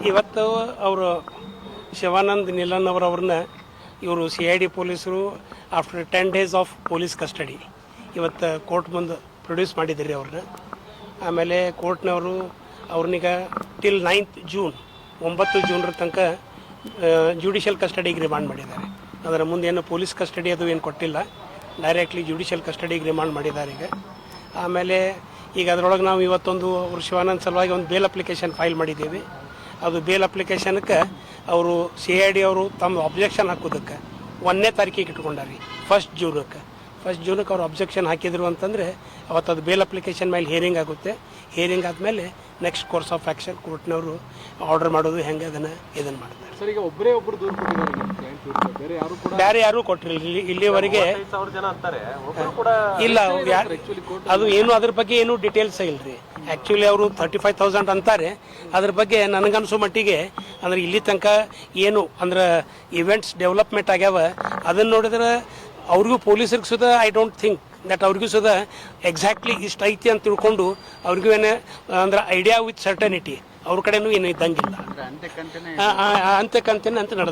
ಇವತ್ತು ಅವರು ಶಿವಾನಂದ್ ನಿಲನ್ ಅವ್ರನ್ನ ಇವರು CID ಪೊಲೀಸರು after 10 days of police custody ಇವತ್ತು ಕೋರ್ಟ್ ಮುಂದೆ ಪ್ರೊಡ್ಯೂಸ್ ಮಾಡಿದ್ದೀರಿ ಅವ್ರನ್ನ. ಆಮೇಲೆ ಕೋರ್ಟ್ನವರು ಅವ್ರನ್ನೀಗ ಟಿಲ್ 9th June 9 ಜೂನ್ರ ತನಕ ಜುಡಿಷಿಯಲ್ ಕಸ್ಟಡಿಗೆ ರಿಮಾಂಡ್ ಮಾಡಿದ್ದಾರೆ. ಅದರ ಮುಂದೆ ಏನು ಪೊಲೀಸ್ ಕಸ್ಟಡಿ ಅದು ಏನು ಕೊಟ್ಟಿಲ್ಲ, ಡೈರೆಕ್ಟ್ಲಿ ಜುಡಿಷಿಯಲ್ ಕಸ್ಟಡಿಗೆ ರಿಮಾಂಡ್ ಮಾಡಿದ್ದಾರೆ ಈಗ. ಆಮೇಲೆ ಈಗ ಅದರೊಳಗೆ ನಾವು ಇವತ್ತೊಂದು ಅವರು ಶಿವಾನಂದ್ ಸಲುವಾಗಿ ಒಂದು ಬೇಲ್ ಅಪ್ಲಿಕೇಶನ್ ಫೈಲ್ ಮಾಡಿದ್ದೀವಿ. ಅದು ಬೇಲ್ ಅಪ್ಲಿಕೇಶನ್ಕ್ಕೆ ಅವರು CID ಅವರು ತಮ್ಮ ಅಬ್ಜೆಕ್ಷನ್ ಹಾಕೋದಕ್ಕೆ 1ನೇ ತಾರೀಕಿಗೆ ಇಟ್ಕೊಂಡಾರಿ. 1 ಜೂನಕ್ಕೆ ಅವ್ರು ಅಬ್ಜೆಕ್ಷನ್ ಹಾಕಿದ್ರು ಅಂತಂದರೆ ಅವತ್ತು ಅದು ಬೇಲ್ ಅಪ್ಲಿಕೇಶನ್ ಮೇಲೆ ಹಿಯರಿಂಗ್ ಆಗುತ್ತೆ. ಹಿಯರಿಂಗ್ ಆದಮೇಲೆ ನೆಕ್ಸ್ಟ್ ಕೋರ್ಸ್ ಆಫ್ ಆ್ಯಕ್ಷನ್ ಕೋರ್ಟ್ನವರು ಆರ್ಡರ್ ಮಾಡೋದು ಹೆಂಗೆ ಇದನ್ನು ಮಾಡ್ತಾರೆ. ಸರ್, ಈಗ ಒಬ್ಬರು ದೂರು ಕೊಟ್ಟಿದ್ದಾರೆ, ಬೇರೆ ಯಾರೂ ಕೊಟ್ಟಿರಲಿಲ್ಲ ಇಲ್ಲಿವರೆಗೆ. ಇಲ್ಲ, ಅದು ಏನು ಅದ್ರ ಬಗ್ಗೆ ಏನು ಡೀಟೇಲ್ಸ್ ಇಲ್ಲರಿ. ಆ್ಯಕ್ಚುಲಿ ಅವರು 35,000 ಅಂತಾರೆ. ಅದ್ರ ಬಗ್ಗೆ ನನಗನ್ಸೋ ಮಟ್ಟಿಗೆ ಅಂದ್ರೆ ಇಲ್ಲಿ ತನಕ ಏನು ಅಂದ್ರೆ ಇವೆಂಟ್ಸ್ ಡೆವಲಪ್ಮೆಂಟ್ ಆಗ್ಯಾವ ಅದನ್ನು ನೋಡಿದ್ರೆ ಅವ್ರಿಗೂ ಪೊಲೀಸರಿಗೆ ಸುದ ಐ ಡೋಂಟ್ ಥಿಂಕ್ ದಟ್ ಅವ್ರಿಗೂ ಸುದ ಎಕ್ಸಾಕ್ಟ್ಲಿ ಇಷ್ಟು ಐತಿ ಅಂತ ತಿಳ್ಕೊಂಡು ಅವ್ರಿಗೂ ಏನೇ ಅಂದ್ರೆ ಐಡಿಯಾ ವಿತ್ ಸರ್ಟನಿಟಿ ಅವ್ರ ಕಡೆನೂ ಏನು ಇದ್ದಂಗಿಲ್ಲ. ಅಂತೆ ಕಂತೇನೆ ಅಂತ ನಡೆದ